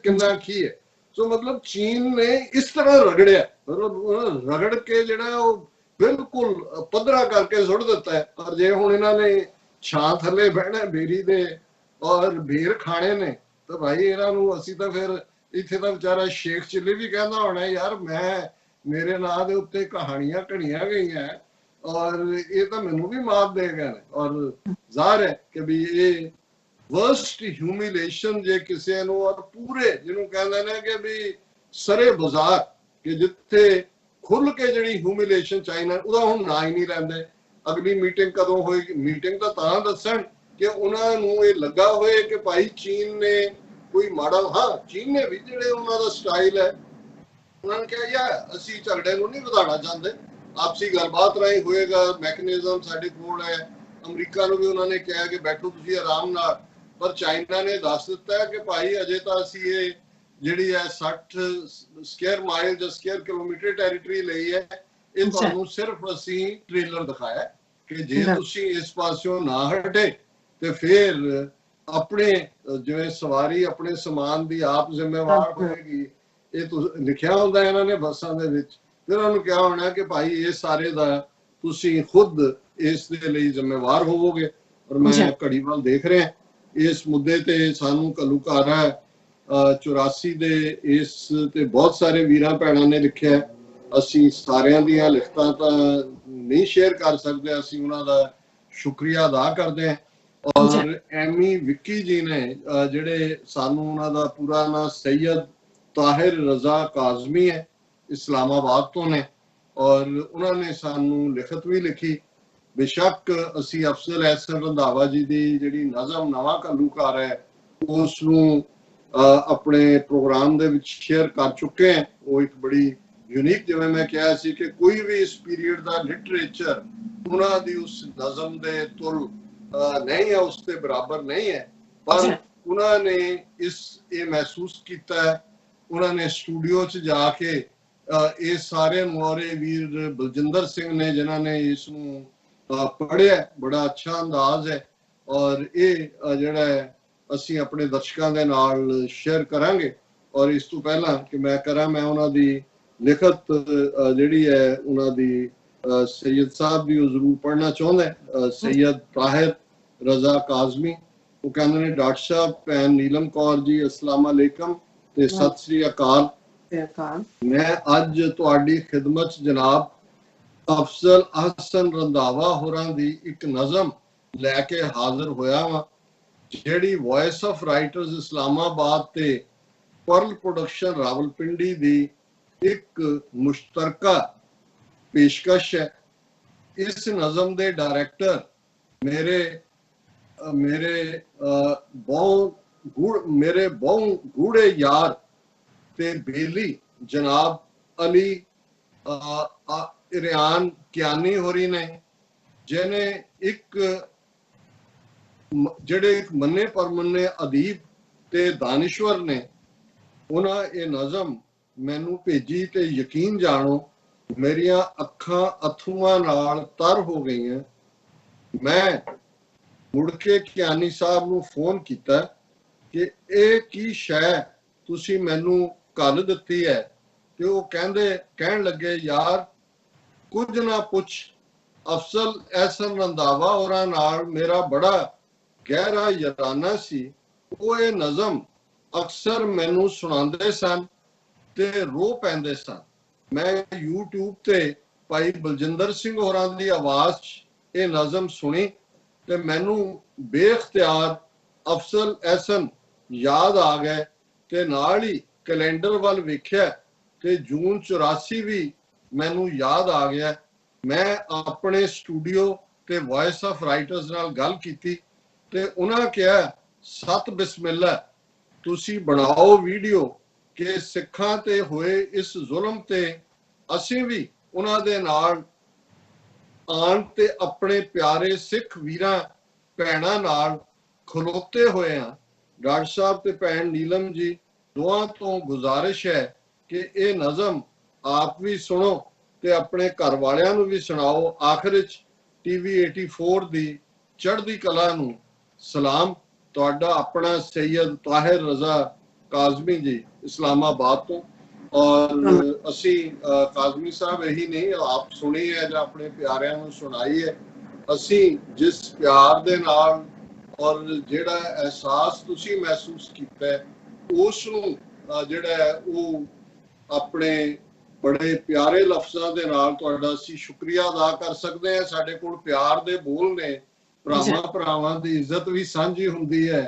ਕਿੰਨਾ ਕੀ ਹੈ। ਸੋ ਮਤਲਬ ਚੀਨ ਨੇ ਇਸ ਤਰ੍ਹਾਂ ਰਗੜਿਆ, ਮਤਲਬ ਰਗੜ ਕੇ ਜਿਹੜਾ ਉਹ ਬਿਲਕੁਲ ਪੱਧਰਾ ਕਰਕੇ ਸੁੱਟ ਦਿੱਤਾ ਹੈ। ਔਰ ਜੇ ਹੁਣ ਇਹਨਾਂ ਨੇ ਛਾਂ ਥੱਲੇ ਬਹਿਣਾ ਬੇਰੀ ਦੇ ਔਰ ਬੇਰ ਖਾਣੇ ਨੇ, ਤਾਂ ਭਾਈ ਇਹਨਾਂ ਨੂੰ ਅਸੀਂ ਤਾਂ ਫਿਰ ਇੱਥੇ ਤਾਂ ਵਿਚਾਰਾ ਸ਼ੇਖ ਚਿੱਲੀ ਵੀ ਕਹਿੰਦਾ ਹੋਣਾ ਯਾਰ ਮੇਰੇ ਨਾਂ ਦੇ ਉੱਤੇ ਕਹਾਣੀਆਂ ਘੜੀਆਂ ਗਈਆਂ ਔਰ ਇਹ ਤਾਂ ਮੈਨੂੰ ਵੀ ਮਾਤ ਦੇ ਗਏ ਨੇ। ਔਰ ਜ਼ਾਹਰ ਹੈ ਕਿ ਵੀ ਇਹ ਵਰਸਟ ਹਿਊਮਿਲੇਸ਼ਨ ਜੇ ਕਿਸੇ ਨੂੰ, ਔਰ ਪੂਰੇ ਜਿਹਨੂੰ ਕਹਿੰਦੇ ਨੇ ਕਿ ਵੀ ਸਰੇ ਬਾਜ਼ਾਰ, ਕਿ ਜਿੱਥੇ ਖੁੱਲ ਕੇ ਜਿਹੜੀ ਹਿਊਮਿਲੇਸ਼ਨ ਚਾਹੀਦਾ ਉਹਦਾ ਹੁਣ ਨਾਂ ਹੀ ਨਹੀਂ ਲੈਂਦੇ। ਅਗਲੀ ਮੀਟਿੰਗ ਕਦੋਂ ਹੋਏਗੀ? ਮੀਟਿੰਗ ਤਾਂ ਦੱਸਣ ਕਿ ਉਹਨਾਂ ਨੂੰ ਇਹ ਲੱਗਾ ਹੋਏ ਕਿ ਭਾਈ ਚੀਨ ਨੇ ਕੋਈ ਮਾੜਾ, ਹਾਂ ਚੀਨ ਨੇ ਵੀ ਜਿਹੜੇ ਉਹਨਾਂ ਦਾ ਸਟਾਈਲ ਹੈ, ਉਹਨਾਂ ਨੇ ਕਿਹਾ ਯਾਰ ਅਸੀਂ ਝਗੜੇ ਨੂੰ ਨਹੀਂ ਵਧਾਉਣਾ ਚਾਹੁੰਦੇ, ਆਪਸੀ ਗੱਲਬਾਤ ਰਾਹੀਂ ਹੋਏਗਾ, ਮੈਕੈਨਿਜ਼ਮ ਸਾਡੇ ਕੋਲ ਹੈ। ਅਮਰੀਕਾ ਨੂੰ ਵੀ ਉਹਨਾਂ ਨੇ ਕਿਹਾ ਕਿ ਬੈਠੋ ਤੁਸੀਂ ਆਰਾਮ ਨਾਲ। ਪਰ ਚਾਈਨਾ ਨੇ ਦੱਸ ਦਿੱਤਾ ਕਿ ਭਾਈ ਅਜੇ ਤਾਂ ਅਸੀਂ ਇਹ ਜਿਹੜੀ ਹੈ 60 ਸਕੁਅਰ ਮਾਈਲ ਜਾਂ ਸਕੁਅਰ ਕਿਲੋਮੀਟਰ ਟੈਰੀਟਰੀ ਲਈ ਹੈ, ਇਹ ਤੁਹਾਨੂੰ ਸਿਰਫ ਅਸੀਂ ਟ੍ਰੇਲਰ ਦਿਖਾਇਆ ਕਿ ਜੇ ਤੁਸੀਂ ਇਸ ਪਾਸਿਓਂ ਨਾ ਹਟੇ ਤੇ ਫਿਰ ਆਪਣੇ ਜਿਵੇਂ ਸਵਾਰੀ ਆਪਣੇ ਸਮਾਨ ਦੀ ਆਪ ਜ਼ਿੰਮੇਵਾਰ ਹੋਏਗੀ। ਇਹ ਲਿਖਿਆ ਹੁੰਦਾ ਇਹਨਾਂ ਨੇ ਬੱਸਾਂ ਦੇ ਵਿੱਚ। ਫਿਰ ਉਹਨਾਂ ਨੂੰ ਕਿਹਾ ਹੋਣਾ ਕਿ ਭਾਈ ਇਹ ਸਾਰੇ ਦਾ ਤੁਸੀਂ ਖੁਦ ਇਸ ਦੇ ਲਈ ਜ਼ਿੰਮੇਵਾਰ ਹੋਵੋਗੇ। ਔਰ ਮੈਂ ਘੜੀ ਵੱਲ ਦੇਖ ਰਿਹਾ, ਇਸ ਮੁੱਦੇ ਤੇ ਸਾਨੂੰ ਘੱਲੂਘਾਰਾ 84 ਦੇ ਇਸ ਤੇ ਬਹੁਤ ਸਾਰੇ ਵੀਰਾਂ ਭੈਣਾਂ ਨੇ ਲਿਖਿਆ। ਅਸੀਂ ਸਾਰਿਆਂ ਦੀਆਂ ਲਿਖਤਾਂ ਤਾਂ ਨਹੀਂ ਸ਼ੇਅਰ ਕਰ ਸਕਦੇ, ਅਸੀਂ ਉਹਨਾਂ ਦਾ ਸ਼ੁਕਰੀਆ ਅਦਾ ਕਰਦੇ ਹਾਂ। ਔਰ ਐਮੀ ਵਿੱਕੀ ਜੀ ਨੇ ਜਿਹੜੇ ਸਾਨੂੰ, ਉਹਨਾਂ ਦਾ ਪੂਰਾ ਨਾਂ ਸੈयद ਤਾਹਿਰ ਰਜ਼ਾ ਕਾਜ਼ਮੀ ਹੈ, ਇਸਲਾਮਾਬਾਦ ਤੋਂ ਨੇ, ਔਰ ਉਹਨਾਂ ਨੇ ਸਾਨੂੰ ਲਿਖਤ ਵੀ ਲਿਖੀ। ਬੇਸ਼ੱਕ ਅਸੀਂ ਅਫਜ਼ਲ ਅਹਿਸਨ ਰੰਧਾਵਾ ਜੀ ਦੀ ਜਿਹੜੀ ਨਜ਼ਮ ਨਵਾਂ ਘੱਲੂਘਾਰ ਹੈ ਉਸ ਨੂੰ ਆਪਣੇ ਪ੍ਰੋਗਰਾਮ ਦੇ ਵਿੱਚ ਸ਼ੇਅਰ ਕਰ ਚੁੱਕੇ ਹਾਂ। ਉਹ ਇੱਕ ਬੜੀ ਯੂਨੀਕ, ਜਿਵੇਂ ਮੈਂ ਕਿਹਾ ਸੀ ਕਿ ਕੋਈ ਵੀ ਇਸ ਪੀਰੀਅਡ ਦਾ ਲਿਟਰੇਚਰ ਉਹਨਾਂ ਦੀ ਉਸ ਨਜ਼ਮ ਦੇ ਤੁਲ ਨਹੀਂ ਹੈ, ਉਸ ਦੇ ਬਰਾਬਰ ਨਹੀਂ ਹੈ। ਪਰ ਉਹਨਾਂ ਨੇ ਇਹ ਮਹਿਸੂਸ ਕੀਤਾ ਹੈ, ਉਹਨਾਂ ਨੇ ਸਟੂਡੀਓ 'ਚ ਜਾ ਕੇ ਇਹ ਸਾਰੇ ਮੁਹਾਰੇ ਵੀਰ ਬਲਜਿੰਦਰ ਸਿੰਘ ਨੇ ਜਿਨ੍ਹਾਂ ਨੇ ਇਸ ਨੂੰ ਪੜ੍ਹਿਆ, ਬੜਾ ਅੱਛਾ ਅੰਦਾਜ਼ ਹੈ। ਔਰ ਇਹ ਜਿਹੜਾ ਹੈ ਅਸੀਂ ਆਪਣੇ ਦਰਸ਼ਕਾਂ ਦੇ ਨਾਲ ਸ਼ੇਅਰ ਕਰਾਂਗੇ। ਔਰ ਇਸ ਤੋਂ ਪਹਿਲਾਂ ਕਿ ਮੈਂ ਕਰਾਂ, ਮੈਂ ਉਹਨਾਂ ਦੀ ਲਿਖਤ ਜਿਹੜੀ ਹੈ ਉਹਨਾਂ ਦੀ ਸੈयद ਸਾਹਿਬ ਦੀ ਉਹ ਜ਼ਰੂਰ ਪੜ੍ਹਨਾ ਚਾਹੁੰਦਾ। सैयद ਤਾਹਿਰ ਰਜ਼ਾ ਕਾਜ਼ਮੀ, ਉਹ ਕਹਿੰਦੇ ਨੇ ਡਾਕਟਰ ਸਾਹਿਬ ਭੈਣ ਨੀਲਮ ਕੌਰ ਜੀ ਅਸਲਾਮ ਅਲੈਕਮ ਤੇ ਸਤਿ ਸ੍ਰੀ ਅਕਾਲ। ਮੈਂ ਅੱਜ ਤੁਹਾਡੀ ਖਿਦਮਤ ਜਨਾਬ ਅਫਜ਼ਲ ਅਹਿਸਨ ਰੰਧਾਵਾ ਹੋਰਾਂ ਦੀ ਇੱਕ ਨਜ਼ਮ ਲੈ ਕੇ ਹਾਜ਼ਰ ਹੋਇਆ ਵਾਂ, ਜਿਹੜੀ ਵੌਇਸ ਆਫ ਰਾਈਟਰਸ ਇਸਲਾਮਾਬਾਦ ਤੇ ਪਰਲ ਪ੍ਰੋਡਕਸ਼ਨ ਰਾਵਲਪਿੰਡੀ ਦੀ ਇੱਕ ਮੁਸ਼ਤਰਕਾ ਪੇਸ਼ਕਸ਼ ਹੈ। ਇਸ ਨਜ਼ਮ ਦੇ ਡਾਇਰੈਕਟਰ ਮੇਰੇ ਬਹੁਤ ਗੂੜੇ ਯਾਰ ਤੇ ਬੇਲੀ ਜਨਾਬ ਅਲੀ ਇਰਿਆਨ ਕਿਆਨੀ ਹੋਰੀ ਨੇ, ਜਿਹਨੇ ਜਿਹੜੇ ਇੱਕ ਮੰਨੇ ਪਰਮੰਨੇ ਅਦੀਬ ਤੇ ਦਾਨਿਸ਼ਵਰ ਨੇ, ਉਹਨਾਂ ਇਹ ਨਜ਼ਮ ਮੈਨੂੰ ਭੇਜੀ ਤੇ ਯਕੀਨ ਜਾਣੋ ਮੇਰੀਆਂ ਅੱਖਾਂ ਅਥਰੂਆਂ ਨਾਲ ਤਰ ਹੋ ਗਈਆਂ। ਮੈਂ ਮੁੜ ਕੇ ਕਿਆਨੀ ਸਾਹਿਬ ਨੂੰ ਫੋਨ ਕੀਤਾ ਕਿ ਇਹ ਕੀ ਸ਼ੈ ਤੁਸੀਂ ਮੈਨੂੰ ਘੱਲ ਦਿੱਤੀ ਹੈ। ਤੇ ਉਹ ਕਹਿਣ ਲੱਗੇ, ਯਾਰ ਕੁਝ ਨਾ ਪੁੱਛ, ਅਫਜ਼ਲ ਅਹਿਸਨ ਰੰਧਾਵਾ ਹੋਰਾਂ ਨਾਲ ਮੇਰਾ ਬੜਾ ਗਹਿਰਾ ਯਾਰਾਨਾ ਸੀ। ਉਹ ਇਹ ਨਜ਼ਮ ਅਕਸਰ ਮੈਨੂੰ ਸੁਣਾਉਂਦੇ ਸਨ ਤੇ ਰੋ ਪੈਂਦੇ ਸਨ। ਮੈਂ YouTube ਤੇ ਭਾਈ ਬਲਜਿੰਦਰ ਸਿੰਘ ਹੋਰਾਂ ਦੀ ਆਵਾਜ਼ 'ਚ ਇਹ ਨਜ਼ਮ ਸੁਣੀ ਤੇ ਮੈਨੂੰ ਬੇਇਖਤਿਆਰ ਅਫਜ਼ਲ ਅਹਿਸਨ ਯਾਦ ਆ ਗਏ ਤੇ ਨਾਲ ਹੀ ਕੈਲੰਡਰ ਵੱਲ ਵੇਖਿਆ ਤੇ ਜੂਨ 84 ਵੀ ਮੈਨੂੰ ਯਾਦ ਆ ਗਿਆ। ਮੈਂ ਆਪਣੇ ਸਟੂਡੀਓ ਤੇ ਵਾਇਸ ਆਫ ਰਾਈਟਰਸ ਨਾਲ ਗੱਲ ਕੀਤੀ ਤੇ ਉਹਨਾਂ ਕਿਹਾ, ਸਤ ਬਿਸਮਿਲ੍ਲਾ, ਤੁਸੀਂ ਬਣਾਓ ਵੀਡੀਓ ਕਿ ਸਿੱਖਾਂ ਤੇ ਹੋਏ ਇਸ ਜ਼ੁਲਮ ਤੇ ਅਸੀਂ ਵੀ ਉਹਨਾਂ ਦੇ ਨਾਲ ਆਣ ਤੇ ਆਪਣੇ ਪਿਆਰੇ ਸਿੱਖ ਵੀਰਾਂ ਭੈਣਾਂ ਨਾਲ ਖਲੋਤੇ ਹੋਏ ਹਾਂ। ਡਾਕਟਰ ਸਾਹਿਬ ਤੇ ਭੈਣ ਨੀਲਮ ਜੀ ਦੋਵਾਂ ਤੋਂ ਗੁਜ਼ਾਰਿਸ਼ ਹੈ ਕਿ ਇਹ ਨਜ਼ਮ ਆਪ ਵੀ ਸੁਣੋ ਤੇ ਆਪਣੇ ਘਰ ਵਾਲਿਆਂ ਨੂੰ ਵੀ ਸੁਣਾਓ। ਆਖਿਰ ਵਿੱਚ TV 84 ਦੀ ਚੜ੍ਹਦੀ ਕਲਾ ਨੂੰ ਸਲਾਮ। ਤੁਹਾਡਾ ਆਪਣਾ ਸੈਯਦ ਤਾਹਿਰ ਰਜ਼ਾ ਕਾਜ਼ਮੀ ਜੀ, ਇਸਲਾਮਾਬਾਦ ਤੋਂ। ਔਰ ਅਸੀਂ ਕਾਜ਼ਮੀ ਸਾਹਿਬ ਇਹੀ ਨਹੀਂ ਆਪ ਸੁਣੀ ਹੈ ਜਾਂ ਆਪਣੇ ਪਿਆਰਿਆਂ ਨੂੰ ਸੁਣਾਈ ਹੈ। ਅਸੀਂ ਜਿਸ ਪਿਆਰ ਦੇ ਨਾਲ ਔਰ ਜਿਹੜਾ ਅਹਿਸਾਸ ਤੁਸੀਂ ਮਹਿਸੂਸ ਕੀਤਾ ਉਸ ਨੂੰ ਜਿਹੜਾ ਉਹ ਆਪਣੇ ਬੜੇ ਪਿਆਰੇ ਲਫ਼ਜ਼ਾਂ ਦੇ ਨਾਲ ਤੁਹਾਡਾ ਅਸੀਂ ਸ਼ੁਕਰੀਆ ਅਦਾ ਕਰ ਸਕਦੇ ਹਾਂ। ਸਾਡੇ ਕੋਲ ਪਿਆਰ ਦੇ ਬੋਲ ਨੇ, ਭਰਾਵਾਂ ਦੀ ਇੱਜ਼ਤ ਵੀ ਸਾਂਝੀ ਹੁੰਦੀ ਹੈ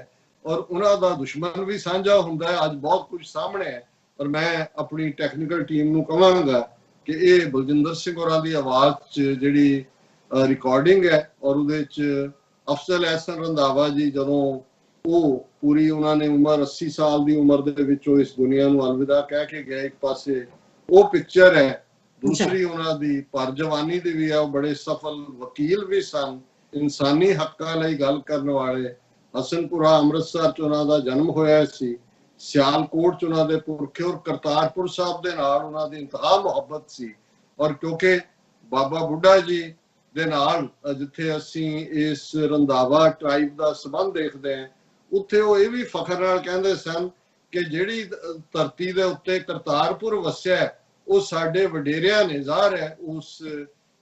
ਔਰ ਉਹਨਾਂ ਦਾ ਦੁਸ਼ਮਣ ਵੀ ਸਾਂਝਾ ਹੁੰਦਾ ਹੈ। ਅੱਜ ਬਹੁਤ ਕੁਝ ਸਾਹਮਣੇ ਹੈ, ਪਰ ਮੈਂ ਆਪਣੀ ਟੈਕਨੀਕਲ ਟੀਮ ਨੂੰ ਕਹਾਂਗਾ ਕਿ ਇਹ ਬਲਜਿੰਦਰ ਸਿੰਘ ਹੋਰਾਂ ਦੀ ਆਵਾਜ਼ 'ਚ ਜਿਹੜੀ ਰਿਕਾਰਡਿੰਗ ਹੈ ਔਰ ਉਹਦੇ 'ਚ ਅਫਜ਼ਲ ਅਹਿਸਨ ਰੰਧਾਵਾ ਜੀ ਜਦੋਂ ਉਹ ਪੂਰੀ ਉਹਨਾਂ ਨੇ ਉਮਰ 80 ਸਾਲ ਦੀ ਉਮਰ ਦੇ ਵਿੱਚ ਉਹ ਇਸ ਦੁਨੀਆ ਨੂੰ ਅਲਵਿਦਾ ਕਹਿ ਕੇ ਗਏ, ਇੱਕ ਪਾਸੇ ਉਹ ਪਿਕਚਰ ਹੈ, ਦੂਸਰੀ ਉਹਨਾਂ ਦੀ ਪਰ ਜਵਾਨੀ ਦੀ ਵੀ ਹੈ। ਉਹ ਬੜੇ ਸਫਲ ਵਕੀਲ ਵੀ ਸਨ, ਇਨਸਾਨੀ ਹੱਕਾਂ ਲਈ ਗੱਲ ਕਰਨ ਵਾਲੇ। ਹਸਨਪੁਰਾ ਅੰਮ੍ਰਿਤਸਰ 'ਚ ਉਹਨਾਂ ਦਾ ਜਨਮ ਹੋਇਆ ਸੀ। ਸਿਆਲਕੋਟ 'ਚ ਉਹਨਾਂ ਦੇ ਪੁਰਖੇ ਔਰ ਕਰਤਾਰਪੁਰ ਸਾਹਿਬ ਦੇ ਨਾਲ ਉਹਨਾਂ ਦੀ ਇੰਤਹਾ ਮੁਹੱਬਤ ਸੀ। ਔਰ ਕਿਉਂਕਿ ਬਾਬਾ ਬੁੱਢਾ ਜੀ ਦੇ ਨਾਲ ਜਿੱਥੇ ਅਸੀਂ ਇਸ ਰੰਧਾਵਾ ਟ੍ਰਾਈਬ ਦਾ ਸੰਬੰਧ ਦੇਖਦੇ ਹਾਂ, ਉੱਥੇ ਉਹ ਇਹ ਵੀ ਫਖਰ ਨਾਲ ਕਹਿੰਦੇ ਸਨ ਕਿ ਜਿਹੜੀ ਧਰਤੀ ਦੇ ਉੱਤੇ ਕਰਤਾਰਪੁਰ ਵਸਿਆ ਉਹ ਸਾਡੇ ਵਡੇਰਿਆਂ ਨੇ। ਜ਼ਾਹਰ ਹੈ ਉਸ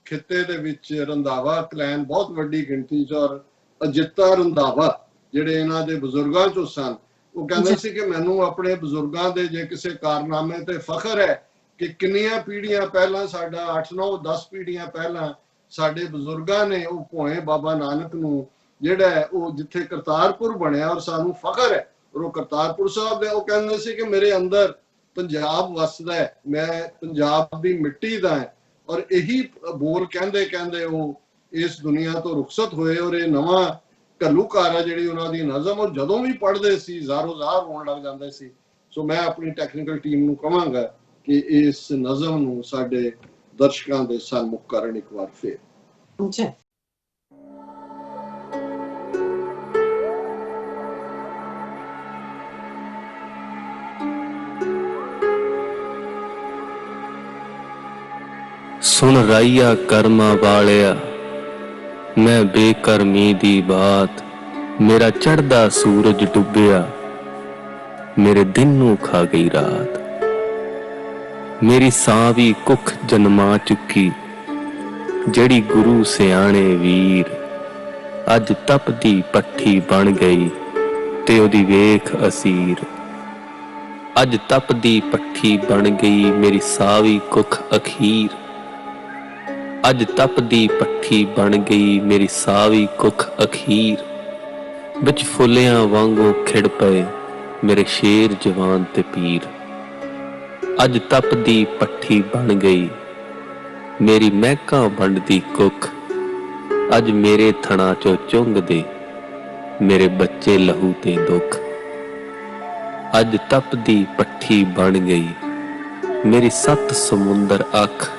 ਖਿੱਤੇ ਦੇ ਵਿੱਚ ਰੰਧਾਵਾ ਕਲੈਨ ਬਹੁਤ ਵੱਡੀ ਗਿਣਤੀ 'ਚ, ਔਰ ਅਜਿੱਤਾ ਰੰਧਾਵਾ ਜਿਹੜੇ ਇਹਨਾਂ ਦੇ ਬਜ਼ੁਰਗਾਂ 'ਚੋਂ ਸਨ, ਉਹ ਕਹਿੰਦੇ ਸੀ ਕਿ ਮੈਨੂੰ ਆਪਣੇ ਬਜ਼ੁਰਗਾਂ ਦੇ ਜੇ ਕਿਸੇ ਕਾਰਨਾਮੇ ਤੇ ਫਖਰ ਹੈ ਕਿ ਕਿੰਨੀਆਂ ਪੀੜ੍ਹੀਆਂ ਪਹਿਲਾਂ, ਸਾਡਾ 8, 9, 10 ਪੀੜ੍ਹੀਆਂ ਪਹਿਲਾਂ ਸਾਡੇ ਬਜ਼ੁਰਗਾਂ ਨੇ ਉਹ ਭੋਏ ਬਾਬਾ ਨਾਨਕ ਨੂੰ ਜਿਹੜਾ ਉਹ ਜਿੱਥੇ ਕਰਤਾਰਪੁਰ ਬਣਿਆ ਔਰ ਸਾਨੂੰ ਫਖਰ ਹੈ ਔਰ ਉਹ ਕਰਤਾਰਪੁਰ ਸਾਹਿਬ ਦੇ। ਉਹ ਕਹਿੰਦੇ ਸੀ ਕਿ ਮੇਰੇ ਅੰਦਰ ਪੰਜਾਬ ਵਸਦਾ ਹੈ, ਮੈਂ ਪੰਜਾਬ ਦੀ ਮਿੱਟੀ ਦਾ ਹੈ। ਔਰ ਇਹੀ ਬੋਲ ਕਹਿੰਦੇ ਕਹਿੰਦੇ ਉਹ ਇਸ ਦੁਨੀਆ ਤੋਂ ਰੁਖਸਤ ਹੋਏ। ਔਰ ਇਹ ਨਵਾਂ ਘੱਲੂਘਾਰਾ ਜਿਹੜੀ ਉਹਨਾਂ ਦੀ ਨਜ਼ਮ ਉਹ ਜਦੋਂ ਵੀ ਪੜ੍ਹਦੇ ਸੀ ਜ਼ਾਰੋ ਜ਼ਾਰ ਹੋਣ ਲੱਗ ਜਾਂਦੇ ਸੀ। ਸੋ ਮੈਂ ਆਪਣੀ ਟੈਕਨੀਕਲ ਟੀਮ ਨੂੰ ਕਹਾਂਗਾ ਕਿ ਇਸ ਨਜ਼ਮ ਨੂੰ ਸਾਡੇ ਦਰਸ਼ਕਾਂ ਦੇ ਸਨਮੁਖ ਕਰਨ ਇੱਕ ਵਾਰ ਫੇਰ। ਜੀ सुन राइया कर्मा वालिया, मैं बेकर्मी दी बात, मेरा चढ़दा सूरज डुबिया, मेरे दिन नू खा गई रात। मेरी सां भी कुख जन्मा चुकी, जड़ी गुरु सियाणे वीर, अज तपदी पट्ठी बन गई ते ओदी वेख असीर। अज तपदी पट्ठी बन गई मेरी सावी कुख अखीर। अज तपदी पट्ठी बन गई मेरी सावी कुख अखीर। बिच फुलियां वांगू खिड़ पए मेरे शेर जवान ते पीर। अज तपदी पट्ठी बन गई मेरी महका बनदी कुख। अज मेरे थणा चो चुंग दे मेरे बच्चे लहू ते दुख। अज तपदी पट्ठी बन गई मेरी 7 समुंदर अख।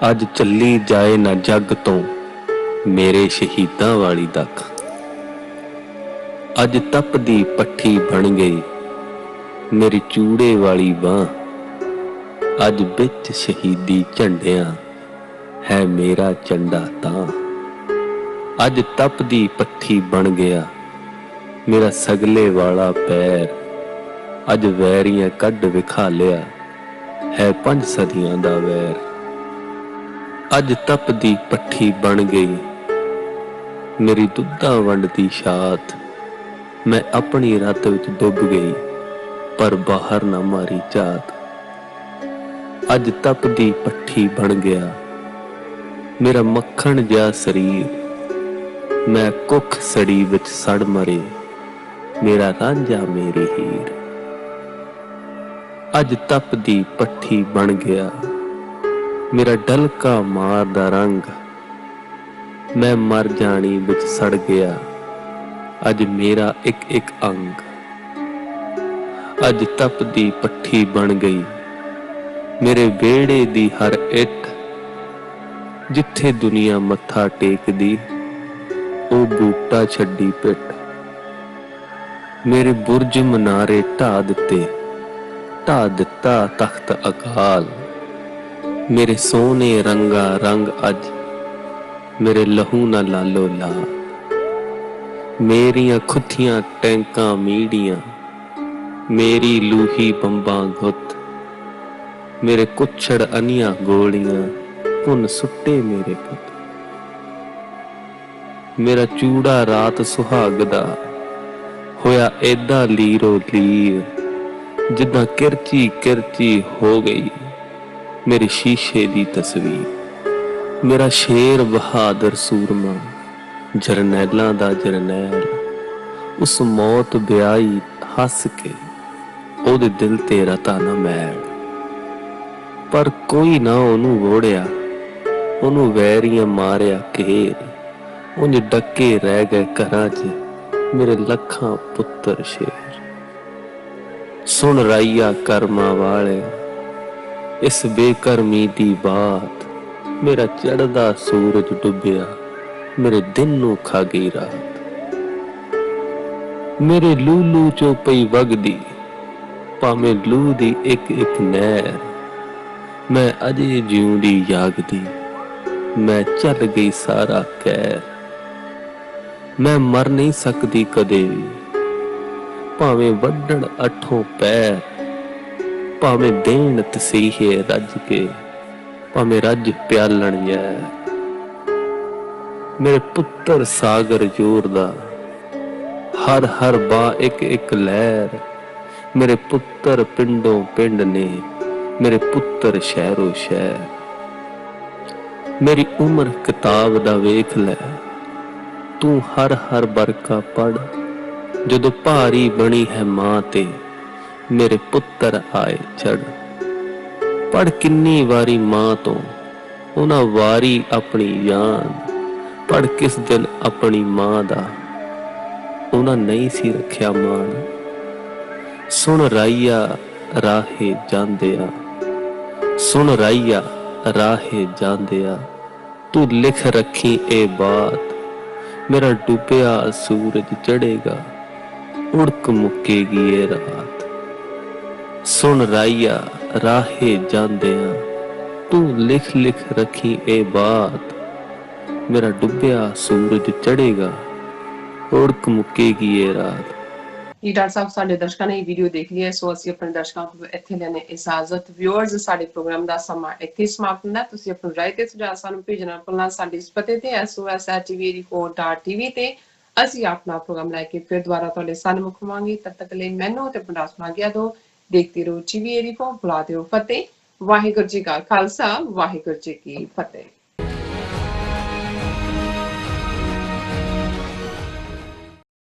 अज चली जाए ना जग तो मेरे शहीदां वाली दख। अज तपदी पट्ठी बन गई मेरी चूड़े वाली बांह। अज बिच शहीदी झंडियां है मेरा झंडा तां। अज तपदी पट्ठी बन गया मेरा सगले वाला पैर। ਅੱਜ ਵੈਰੀਆਂ ਕੱਢ ਵਿਖਾ ਲਿਆ ਹੈ 5 ਸਦੀਆਂ ਦਾ ਵੈਰ। ਅੱਜ ਤਪਦੀ ਪੱਠੀ ਬਣ ਗਈ ਮੇਰੀ ਦੁੱਧਾਂ ਵੰਡਦੀ ਛਾਤ। ਮੈਂ ਆਪਣੀ ਰੱਤ ਵਿੱਚ ਡੁੱਬ ਗਈ ਪਰ ਬਾਹਰ ਨਾ ਮਾਰੀ ਝਾਤ। ਅੱਜ ਤਪਦੀ ਪੱਠੀ ਬਣ ਗਿਆ ਮੇਰਾ ਮੱਖਣ ਜਿਹਾ ਸਰੀਰ। ਮੈਂ ਕੁੱਖ ਸੜੀ ਵਿੱਚ ਸੜ ਮਰੇ ਮੇਰਾ ਰਾਂਝਾ ਮੇਰੀ ਹੀਰ। ਅੱਜ ਤਪਦੀ ਪੱਠੀ ਬਣ ਗਿਆ ਮੇਰਾ ਡਲਕਾ ਮਾਰਦਾ ਰੰਗ। ਮੈਂ ਮਰ ਜਾਣੀ ਵਿੱਚ ਸੜ ਗਿਆ ਅੱਜ ਮੇਰਾ ਇੱਕ ਇੱਕ ਅੰਗ। ਅੱਜ ਤਪਦੀ ਪੱਠੀ ਬਣ ਗਈ ਮੇਰੇ ਵਿਹੜੇ ਦੀ ਹਰ ਇੱਟ। ਜਿੱਥੇ ਦੁਨੀਆ ਮੱਥਾ ਟੇਕਦੀ ਉਹ ਬੂਟਾ ਛੱਡੀ ਪਿੱਟ। ਮੇਰੇ ਬੁਰਜ ਮਨਾਰੇ ਢਾ ਦਿੱਤਾ ਤਖਤ ਅਕਾਲ। ਮੇਰੇ ਸੋਹਣੇ ਰੰਗਾ ਰੰਗ ਅੱਜ ਮੇਰੇ ਲਹੂ ਨਾ ਲਾਲੋ ਲਾਲ। ਮੇਰੀਆਂ ਖੁੱਥੀਆਂ ਟੈਂਕਾਂ ਮੀੜੀਆਂ ਮੇਰੀ ਲੂਹੀ ਬੰਬਾਂ ਗੁੱਤ। ਮੇਰੇ ਕੁੱਛੜ ਅਨੀਆਂ ਗੋਲੀਆਂ ਭੁੰਨ ਸੁੱਟੇ ਮੇਰੇ ਪੁੱਤ। ਮੇਰਾ ਚੂੜਾ ਰਾਤ ਸੁਹਾਗ ਦਾ ਹੋਇਆ ਏਦਾਂ ਲੀਰੋ ਲੀਰ ਜਿੱਦਾਂ ਕਿਰਚੀ ਹੋ ਗਈ ਮੇਰੀ ਸ਼ੀਸ਼ੇ ਦੀ ਤਸਵੀਰ। ਮੇਰਾ ਸ਼ੇਰ ਬਹਾਦਰ ਸੂਰਮਾ ਜਰਨੈਲਾਂ ਦਾ ਜਰਨੈਲ ਉਸ ਮੌਤ ਵਿਆਹੀ ਹੱਸ ਕੇ ਉਹਦੇ ਦਿਲ ਤੇ ਰਤਾ ਨਾ ਮੈਲ। ਪਰ ਕੋਈ ਨਾ ਉਹਨੂੰ ਵੋੜਿਆ ਉਹਨੂੰ ਵੈਰੀਆਂ ਮਾਰਿਆ ਘੇਰ। ਉਂਝ ਡੱਕੇ ਰਹਿ ਗਏ ਘਰਾਂ 'ਚ ਮੇਰੇ ਲੱਖਾਂ ਪੁੱਤਰ ਸ਼ੇਰ। ਸੁਣ ਰਾਈਆ ਕਰਮਾਂ ਵਾਲੇ ਇਸ ਬੇਕਰਮੀ ਦੀ ਬਾਤ। ਮੇਰਾ ਚੜ੍ਹਦਾ ਸੂਰਜ ਡੁੱਬਿਆ ਮੇਰੇ ਦਿਨ ਨੂੰ ਖਾ ਗਈ ਰਾਤ। ਮੇਰੇ ਲੂਲੂ ਚੋਂ ਪਈ ਵਗਦੀ ਭਾਵੇਂ ਲੂ ਦੀ ਇੱਕ ਇੱਕ ਨਹਿਰ। ਮੈਂ ਅਜੇ ਜਿਉਂਦੀ ਜਾਗਦੀ ਮੈਂ ਚੱਲ ਗਈ ਸਾਰਾ ਕਹਿਰ। ਮੈਂ ਮਰ ਨਹੀਂ ਸਕਦੀ ਕਦੇ ਵੀ ਭਾਵੇਂ ਵੱਢਣ ਅੱਠੋਂ ਪੈਰ। ਭਾਵੇਂ ਦੇਣ ਤਸੀਹੇ ਰੱਜ ਕੇ ਭਾਵੇਂ ਰੱਜ ਪਿਆਲਣ ਜ਼ਹਿਰ। ਮੇਰੇ ਪੁੱਤਰ ਸਾਗਰ ਜੋਰਦਾ ਹਰ ਹਰ ਬਾਹ ਇੱਕ ਇੱਕ ਲਹਿਰ। ਮੇਰੇ ਪੁੱਤਰ ਪਿੰਡੋਂ ਪਿੰਡ ਨੇ ਮੇਰੇ ਪੁੱਤਰ ਸ਼ਹਿਰੋ ਸ਼ਹਿਰ। ਮੇਰੀ ਉਮਰ ਕਿਤਾਬ ਦਾ ਵੇਖ ਲੈ ਤੂੰ ਹਰ ਹਰ ਬਰਕਾ ਪੜ੍ਹ। ਜਦੋਂ ਭਾਰੀ ਬਣੀ ਹੈ ਮਾਂ ਤੇ ਮੇਰੇ ਪੁੱਤਰ ਆਏ ਚੜ। ਪੜ੍ਹ ਕਿੰਨੀ ਵਾਰੀ ਮਾਂ ਤੋਂ ਉਹਨਾਂ ਵਾਰੀ ਆਪਣੀ ਜਾਨ। ਪੜ੍ਹ ਕਿਸ ਦਿਨ ਆਪਣੀ ਮਾਂ ਦਾ ਉਹਨਾਂ ਨਹੀਂ ਸੀ ਰੱਖਿਆ ਮਾਣ। ਸੁਣ ਰਾਈਆ ਰਾਹੇ ਜਾਂਦਿਆ ਸੁਣ ਰਾਈਆ ਰਾਹੇ ਜਾਂਦਿਆ ਤੂੰ ਲਿਖ ਰੱਖੀ ਇਹ ਬਾਤ। ਮੇਰਾ ਡੁੱਬਿਆ ਸੂਰਜ ਚੜ੍ਹੇਗਾ ਉੜਕ ਮੁੱਕੇਗੀ ਇਹ ਰਾਤ। ਸੁਣ ਰਾਈਆ ਰਾਹੇ ਜਾਂਦਿਆ ਤੂੰ ਲਿਖ ਰੱਖੀ ਇਹ ਬਾਤ। ਮੇਰਾ ਡੁੱਬਿਆ ਸੂਰਜ ਚੜ੍ਹੇਗਾ ਉੜਕ ਮੁੱਕੇਗੀ ਇਹ ਰਾਤ। ਜੀ ਡਾਕਟਰ ਸਾਹਿਬ ਸਾਡੇ ਦਰਸ਼ਕਾਂ ਨੇ ਇਹ ਵੀਡੀਓ ਦੇਖ ਲਈ ਹੈ, ਸੋ ਅਸੀਂ ਆਪਣੇ ਦਰਸ਼ਕਾਂ ਕੋਲ ਇੱਥੇ ਲੈਣੇ ਇਜਾਜ਼ਤ। ਵਿਊਅਰਸ ਸਾਡੇ ਪ੍ਰੋਗਰਾਮ ਦਾ ਸਮਾਂ ਇੱਥੇ ਸਮਾਪਤ ਹੁੰਦਾ। ਤੁਸੀਂ ਆਪਣੀ ਰਾਏ ਤੇ ਸੁਝਾਅ ਸਾਨੂੰ ਭੇਜਣਾ ਭੁੱਲਣਾ ਸਾਡੇ ਇਸ ਪਤੇ ਤੇ sos@tv84.tv ਤੇ। ਅਸੀਂ ਆਪਣਾ ਪ੍ਰੋਗਰਾਮ ਲੈ ਕੇ ਫਿਰ ਦੁਬਾਰਾ ਤੁਹਾਡੇ ਸਾਹਮਣੇ ਹੋਵਾਂਗੇ। ਤਦ ਤੱਕ ਲਈ ਮੈਨੂੰ ਤੇ ਆਪਣਾ ਸੁਣਾ ਗਿਆ ਦੋ। ਦੇਖਦੇ ਰਹੋ TV84। ਬੁਲਾ ਦਿਓ ਫਤਿਹ। ਵਾਹਿਗੁਰੂ ਜੀ ਕਾ ਖਾਲਸਾ ਵਾਹਿਗੁਰੂ ਜੀ ਕੀ ਫਤਿਹ।